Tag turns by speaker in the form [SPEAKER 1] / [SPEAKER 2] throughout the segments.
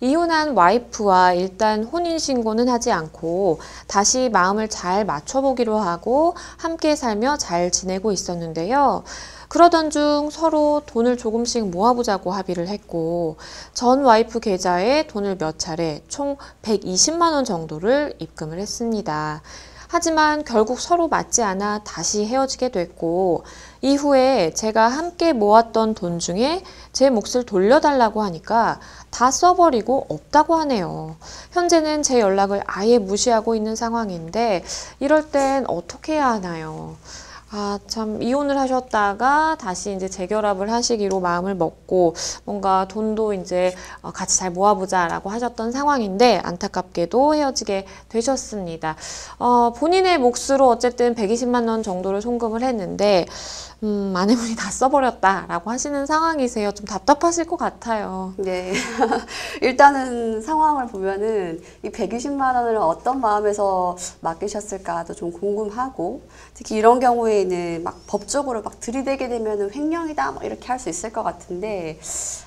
[SPEAKER 1] 이혼한 와이프와 일단 혼인신고는 하지 않고 다시 마음을 잘 맞춰보기로 하고 함께 살며 잘 지내고 있었는데요. 그러던 중 서로 돈을 조금씩 모아보자고 합의를 했고 전 와이프 계좌에 돈을 몇 차례 총 120만 원 정도를 입금을 했습니다. 하지만 결국 서로 맞지 않아 다시 헤어지게 됐고 이후에 제가 함께 모았던 돈 중에 제 몫을 돌려달라고 하니까 다 써버리고 없다고 하네요. 현재는 제 연락을 아예 무시하고 있는 상황인데 이럴 땐 어떻게 해야 하나요? 아, 참, 이혼을 하셨다가 다시 이제 재결합을 하시기로 마음을 먹고 뭔가 돈도 이제 같이 잘 모아보자라고 하셨던 상황인데 안타깝게도 헤어지게 되셨습니다. 본인의 몫으로 어쨌든 120만 원 정도를 송금을 했는데 아내분이 다 써버렸다라고 하시는 상황이세요. 좀 답답하실 것 같아요.
[SPEAKER 2] 네. 일단은 상황을 보면은 이 120만 원을 어떤 마음에서 맡기셨을까도 좀 궁금하고 특히 이런 경우에는 막 법적으로 막 들이대게 되면은 횡령이다 뭐 이렇게 할 수 있을 것 같은데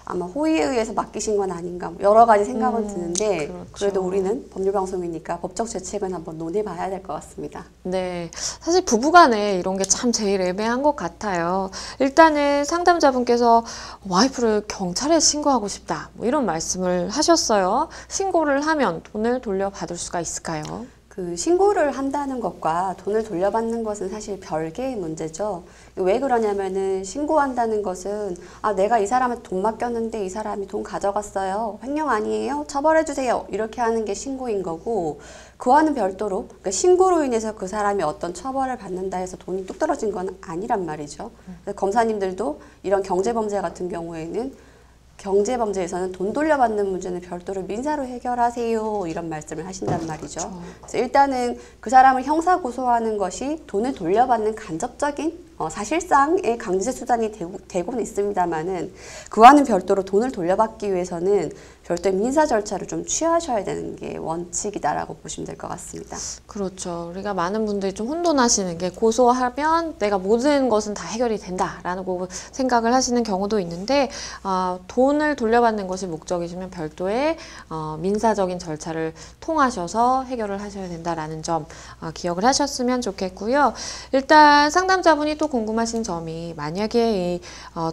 [SPEAKER 2] 아마 호의에 의해서 맡기신 건 아닌가 뭐 여러 가지 생각은 드는데
[SPEAKER 1] 그렇죠.
[SPEAKER 2] 그래도 우리는 법률방송이니까 법적 대책은 한번 논해봐야 될 것 같습니다.
[SPEAKER 1] 네, 사실 부부간에 이런 게 참 제일 애매한 것 같아요. 일단은 상담자분께서 와이프를 경찰에 신고하고 싶다 뭐 이런 말씀을 하셨어요. 신고를 하면 돈을 돌려받을 수가 있을까요?
[SPEAKER 2] 그 신고를 한다는 것과 돈을 돌려받는 것은 사실 별개의 문제죠. 왜 그러냐면은 신고한다는 것은 아 내가 이 사람한테 돈 맡겼는데 이 사람이 돈 가져갔어요. 횡령 아니에요? 처벌해 주세요. 이렇게 하는 게 신고인 거고 그와는 별도로 그러니까 신고로 인해서 그 사람이 어떤 처벌을 받는다 해서 돈이 뚝 떨어진 건 아니란 말이죠. 그래서 검사님들도 이런 경제범죄 같은 경우에는 경제범죄에서는 돈 돌려받는 문제는 별도로 민사로 해결하세요 이런 말씀을 하신단 말이죠.
[SPEAKER 1] 그렇죠.
[SPEAKER 2] 그래서 일단은 그 사람을 형사 고소하는 것이 돈을 돌려받는 간접적인 사실상의 강제 수단이 되고는 있습니다만은 그와는 별도로 돈을 돌려받기 위해서는 별도의 민사 절차를 좀 취하셔야 되는 게 원칙이다라고 보시면 될 것 같습니다.
[SPEAKER 1] 그렇죠. 우리가 많은 분들이 좀 혼돈하시는 게 고소하면 내가 모든 것은 다 해결이 된다라고 생각을 하시는 경우도 있는데 돈을 돌려받는 것이 목적이시면 별도의 민사적인 절차를 통하셔서 해결을 하셔야 된다라는 점 기억을 하셨으면 좋겠고요. 일단 상담자분이 또 궁금하신 점이 만약에 이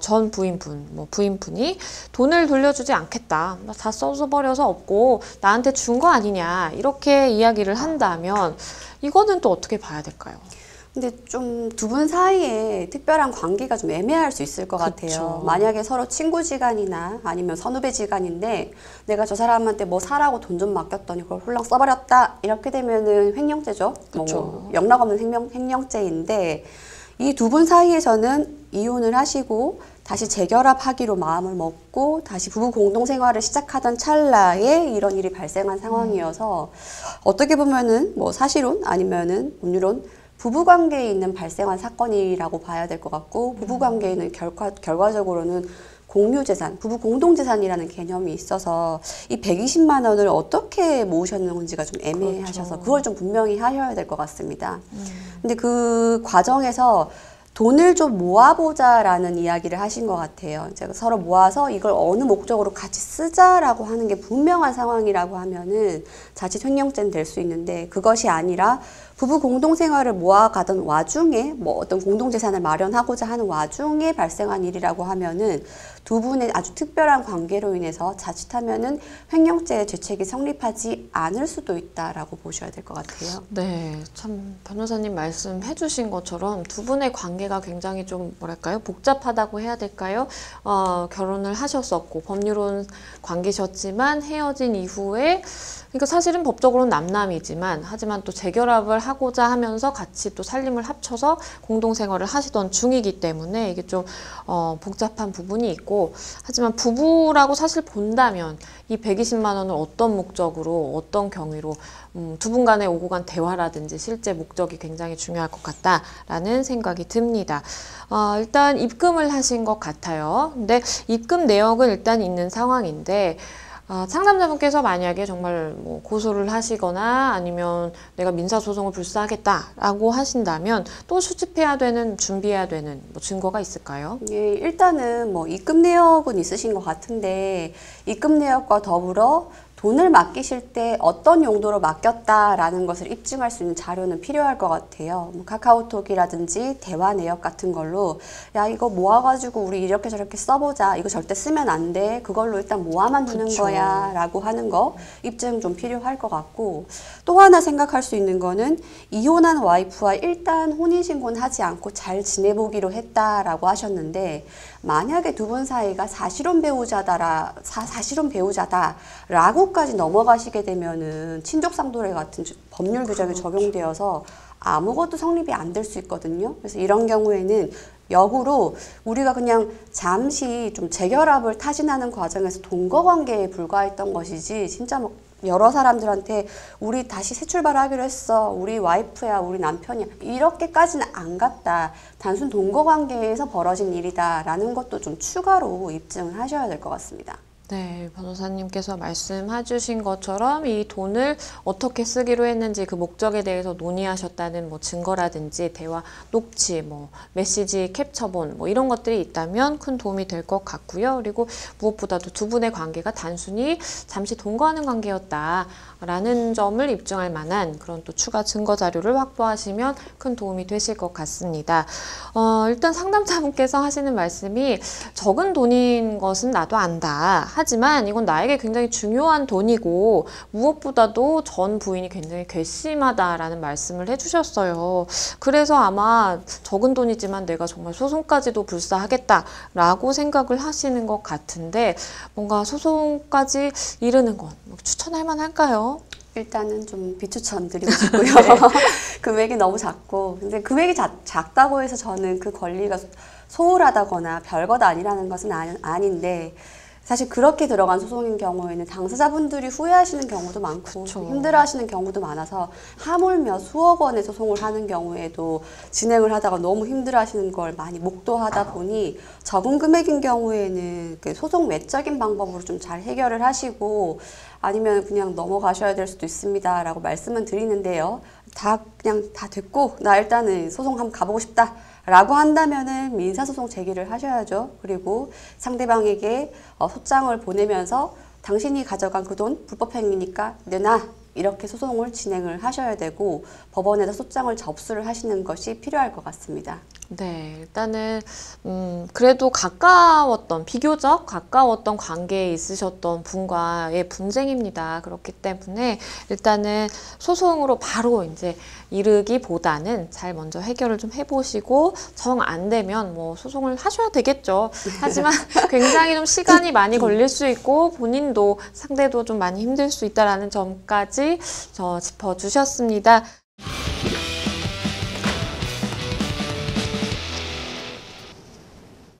[SPEAKER 1] 전 부인분, 뭐 부인분이 돈을 돌려주지 않겠다. 다 써버려서 없고 나한테 준 거 아니냐 이렇게 이야기를 한다면 이거는 또 어떻게 봐야 될까요?
[SPEAKER 2] 근데 좀 두 분 사이에 특별한 관계가 좀 애매할 수 있을 것 같아요.
[SPEAKER 1] 그쵸.
[SPEAKER 2] 만약에 서로 친구지간이나 아니면 선후배지간인데 내가 저 사람한테 뭐 사라고 돈 좀 맡겼더니 그걸 홀랑 써버렸다 이렇게 되면은 횡령죄죠.
[SPEAKER 1] 그쵸.
[SPEAKER 2] 영락 없는 횡령죄인데 이 두 분 사이에서는 이혼을 하시고 다시 재결합하기로 마음을 먹고 다시 부부 공동생활을 시작하던 찰나에 이런 일이 발생한 상황이어서 어떻게 보면은 뭐 사실혼 아니면은 법률혼 부부관계에 있는 발생한 사건이라고 봐야 될 것 같고 부부관계에는 결과적으로는 공유재산, 부부 공동재산이라는 개념이 있어서 이 120만 원을 어떻게 모으셨는지가 좀 애매하셔서
[SPEAKER 1] 그렇죠.
[SPEAKER 2] 그걸 좀 분명히 하셔야 될 것 같습니다. 근데 그 과정에서 돈을 좀 모아보자라는 이야기를 하신 것 같아요. 이제 서로 모아서 이걸 어느 목적으로 같이 쓰자라고 하는 게 분명한 상황이라고 하면은 자칫 횡령죄는 될 수 있는데 그것이 아니라 부부 공동생활을 모아가던 와중에 뭐 어떤 공동재산을 마련하고자 하는 와중에 발생한 일이라고 하면은 두 분의 아주 특별한 관계로 인해서 자칫하면은 횡령죄의 죄책이 성립하지 않을 수도 있다라고 보셔야 될 것 같아요.
[SPEAKER 1] 네, 참 변호사님 말씀해 주신 것처럼 두 분의 관계가 굉장히 좀 뭐랄까요? 복잡하다고 해야 될까요? 결혼을 하셨었고 법률혼 관계셨지만 헤어진 이후에 그러니까 사실은 법적으로는 남남이지만 하지만 또 재결합을 하고자 하면서 같이 또 살림을 합쳐서 공동생활을 하시던 중이기 때문에 이게 좀 복잡한 부분이 있고 하지만 부부라고 사실 본다면 이 120만 원을 어떤 목적으로 어떤 경위로 두 분 간의 오고 간 대화라든지 실제 목적이 굉장히 중요할 것 같다라는 생각이 듭니다. 일단 입금을 하신 것 같아요. 근데 입금 내역은 일단 있는 상황인데 상담자분께서 만약에 정말 뭐 고소를 하시거나 아니면 내가 민사소송을 불사하겠다라고 하신다면 또 수집해야 되는, 준비해야 되는 뭐 증거가 있을까요?
[SPEAKER 2] 예, 일단은 뭐 입금 내역은 있으신 것 같은데 입금 내역과 더불어 돈을 맡기실 때 어떤 용도로 맡겼다라는 것을 입증할 수 있는 자료는 필요할 것 같아요. 뭐 카카오톡이라든지 대화 내역 같은 걸로 야 이거 모아가지고 우리 이렇게 저렇게 써보자. 이거 절대 쓰면 안 돼. 그걸로 일단 모아만 두는
[SPEAKER 1] 그쵸.
[SPEAKER 2] 거야 라고 하는 거 입증 좀 필요할 것 같고 또 하나 생각할 수 있는 거는 이혼한 와이프와 일단 혼인신고는 하지 않고 잘 지내보기로 했다라고 하셨는데 만약에 두 분 사이가 사실혼 배우자다라고까지 넘어가시게 되면은 친족상도례 같은 법률 규정이 적용되어서 아무것도 성립이 안 될 수 있거든요. 그래서 이런 경우에는 역으로 우리가 그냥 잠시 좀 재결합을 타진하는 과정에서 동거관계에 불과했던 것이지 진짜 막 여러 사람들한테 우리 다시 새 출발하기로 했어. 우리 와이프야, 우리 남편이야. 이렇게까지는 안 갔다. 단순 동거관계에서 벌어진 일이다라는 것도 좀 추가로 입증을 하셔야 될 것 같습니다.
[SPEAKER 1] 네, 변호사님께서 말씀해 주신 것처럼 이 돈을 어떻게 쓰기로 했는지 그 목적에 대해서 논의하셨다는 뭐 증거라든지 대화 녹취, 뭐 메시지 캡처본 뭐 이런 것들이 있다면 큰 도움이 될 것 같고요. 그리고 무엇보다도 두 분의 관계가 단순히 잠시 동거하는 관계였다라는 점을 입증할 만한 그런 또 추가 증거 자료를 확보하시면 큰 도움이 되실 것 같습니다. 일단 상담자분께서 하시는 말씀이 적은 돈인 것은 나도 안다. 하지만 이건 나에게 굉장히 중요한 돈이고 무엇보다도 전 부인이 굉장히 괘씸하다라는 말씀을 해주셨어요. 그래서 아마 적은 돈이지만 내가 정말 소송까지도 불사하겠다라고 생각을 하시는 것 같은데 뭔가 소송까지 이르는 건 추천할 만할까요?
[SPEAKER 2] 일단은 좀 비추천 드리고 싶고요. 금액이 너무 작고 근데 금액이 작다고 해서 저는 그 권리가 소홀하다거나 별것 아니라는 것은 아닌데 사실 그렇게 들어간 소송인 경우에는 당사자분들이 후회하시는 경우도 많고
[SPEAKER 1] 그쵸.
[SPEAKER 2] 힘들어하시는 경우도 많아서 하물며 수억 원의 소송을 하는 경우에도 진행을 하다가 너무 힘들어하시는 걸 많이 목도하다 보니 적은 금액인 경우에는 그 소송 외적인 방법으로 좀 잘 해결을 하시고 아니면 그냥 넘어가셔야 될 수도 있습니다 라고 말씀은 드리는데요. 그냥 다 됐고 나 일단은 소송 한번 가보고 싶다 라고 한다면은 민사소송 제기를 하셔야죠. 그리고 상대방에게 소장을 보내면서 당신이 가져간 그 돈 불법행위니까 내놔 이렇게 소송을 진행을 하셔야 되고 법원에서 소장을 접수를 하시는 것이 필요할 것 같습니다.
[SPEAKER 1] 네, 일단은 그래도 비교적 가까웠던 관계에 있으셨던 분과의 분쟁입니다. 그렇기 때문에 일단은 소송으로 바로 이제 이르기보다는 잘 먼저 해결을 좀 해보시고 정 안 되면 뭐 소송을 하셔야 되겠죠. 하지만 굉장히 좀 시간이 많이 걸릴 수 있고 본인도 상대도 좀 많이 힘들 수 있다라는 점까지 짚어주셨습니다.